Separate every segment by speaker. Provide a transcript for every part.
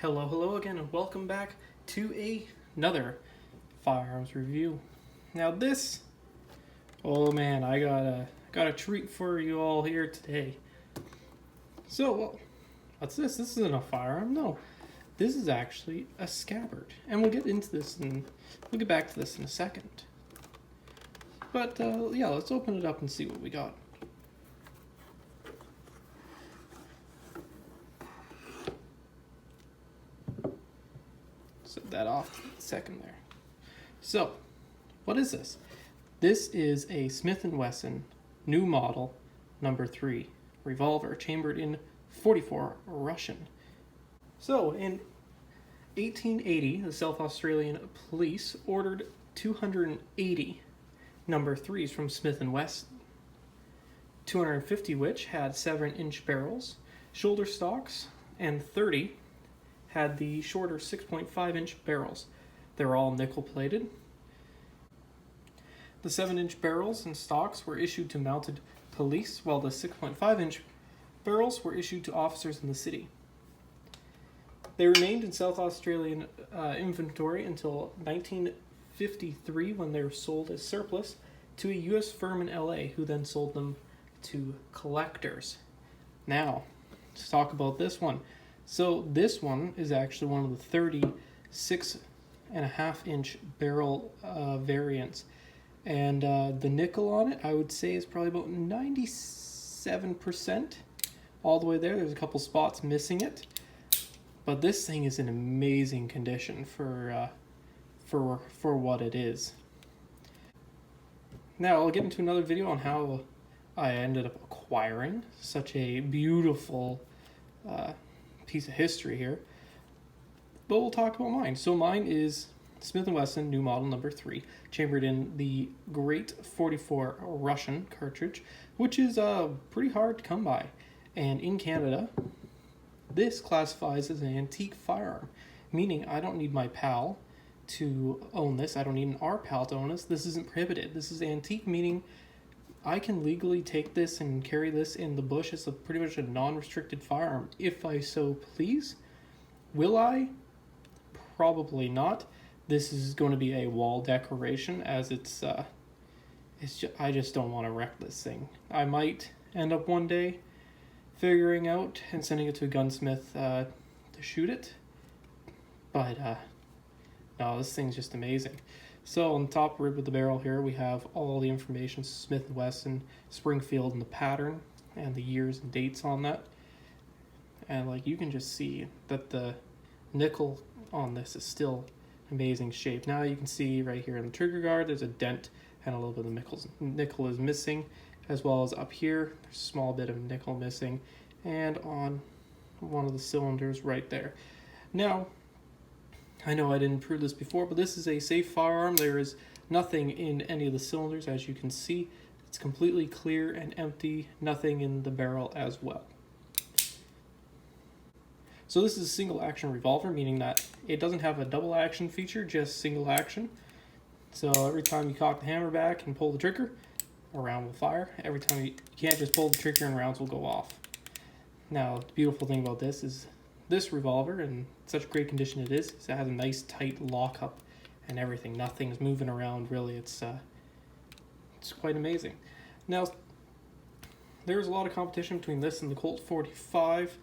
Speaker 1: Hello again, and welcome back to another firearms review. Now oh man, I got a treat for you all here today. So, what's this? This isn't a firearm, no. This is actually a scabbard, and we'll get back to this in a second. But yeah, let's open it up and see what we got. Set that off a second there. So, what is this? This is a Smith & Wesson new model number 3 revolver chambered in .44 Russian. So, in 1880, the South Australian police ordered 280 number 3s from Smith & Wesson, 250 which had 7-inch barrels, shoulder stocks, and 30 had the shorter 6.5-inch barrels. They were all nickel-plated. The 7-inch barrels and stocks were issued to mounted police, while the 6.5-inch barrels were issued to officers in the city. They remained in South Australian inventory until 1953, when they were sold as surplus to a U.S. firm in L.A., who then sold them to collectors. Now, let's talk about this one. So this one is actually one of the 36.5-inch barrel variants. And the nickel on it, I would say, is probably about 97% all the way there. There's a couple spots missing it. But this thing is in amazing condition for what it is. Now, I'll get into another video on how I ended up acquiring such a beautiful piece of history here, but we'll talk about mine. So mine is Smith & Wesson new model number 3, chambered in the great .44 Russian cartridge, which is pretty hard to come by. And in Canada, this classifies as an antique firearm, meaning I don't need my pal to own this. I don't need our pal to own this. This isn't prohibited. This is antique, meaning I can legally take this and carry this in the bush as pretty much a non-restricted firearm if I so please. Will I? Probably not. This is going to be a wall decoration, as I just don't want to wreck this thing. I might end up one day figuring out and sending it to a gunsmith to shoot it, but no, this thing's just amazing. So on the top rib of the barrel here, we have all the information, Smith & Wesson, Springfield, and the pattern, and the years and dates on that. And like you can just see that the nickel on this is still amazing shape. Now you can see right here in the trigger guard, there's a dent and a little bit of nickel is missing, as well as up here, there's a small bit of nickel missing, and on one of the cylinders right there. Now, I know I didn't prove this before, but this is a safe firearm. There is nothing in any of the cylinders, as you can see. It's completely clear and empty, nothing in the barrel as well. So this is a single action revolver, meaning that it doesn't have a double action feature, just single action. So every time you cock the hammer back and pull the trigger, a round will fire. Every time you can't just pull the trigger and rounds will go off. Now, the beautiful thing about this is this revolver, in such great condition it is it has a nice tight lockup and everything. Nothing's moving around really. It's quite amazing. Now, there's a lot of competition between this and the Colt 45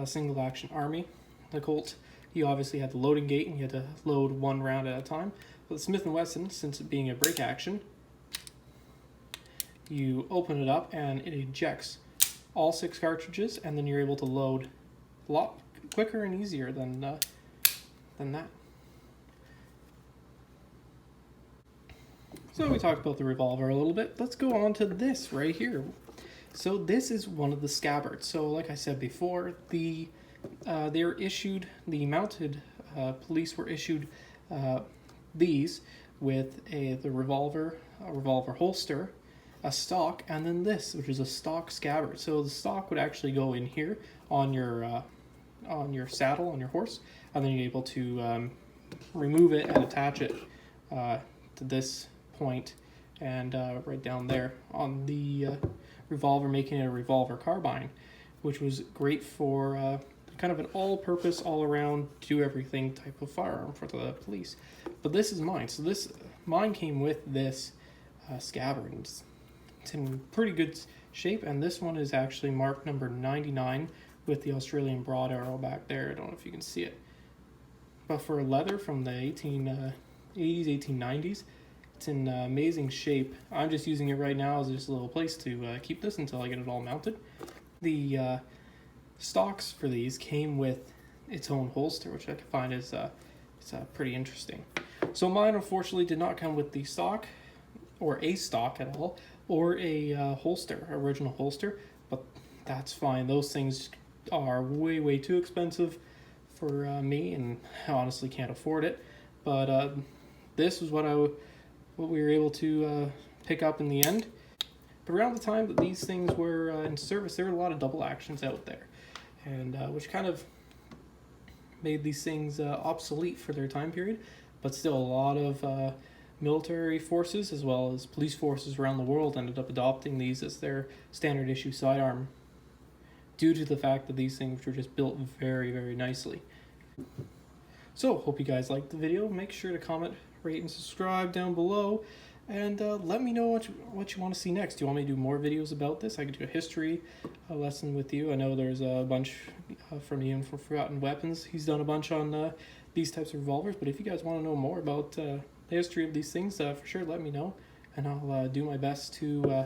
Speaker 1: single action Army. The Colt, you obviously had the loading gate and you had to load one round at a time. But the Smith & Wesson, since it being a break action, you open it up and it ejects all 6 cartridges, and then you're able to load a lot quicker and easier than that. So we talked about the revolver a little bit. Let's go on to this right here. So this is one of the Scabbards. So like I said before, they were issued, the mounted police were issued these with the revolver, a revolver holster, a stock, and then this, which is a stock scabbard. So the stock would actually go in here on your saddle, on your horse, and then you're able to remove it and attach it to this point and right down there on the revolver, making it a revolver carbine, which was great for the kind of an all-purpose, all-around, do-everything type of firearm for the police. But this is mine. So mine came with this Scabbard. It's in pretty good shape, and this one is actually marked number 99 with the Australian broad arrow back there. I don't know if you can see it. But for leather from the 1880s, 1890s, it's in amazing shape. I'm just using it right now as just a little place to keep this until I get it all mounted. The stocks for these came with its own holster, which I find is pretty interesting. So mine unfortunately did not come with the stock, or a stock at all, or a holster, original holster, but that's fine. Those things are way too expensive for me, and I honestly can't afford it. But this was what we were able to pick up in the end. But around the time that these things were in service, there were a lot of double actions out there, and which kind of made these things obsolete for their time period. But still, a lot of military forces as well as police forces around the world ended up adopting these as their standard issue sidearm, due to the fact that these things were just built very nicely. So, hope you guys liked the video. Make sure to comment, rate, and subscribe down below. And let me know what you want to see next. Do you want me to do more videos about this? I could do a history lesson with you. I know there's a bunch from Ian from Forgotten Weapons. He's done a bunch on these types of revolvers. But if you guys want to know more about the history of these things, for sure let me know. And I'll do my best to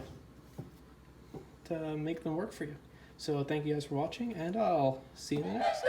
Speaker 1: make them work for you. So thank you guys for watching, and I'll see you in the next.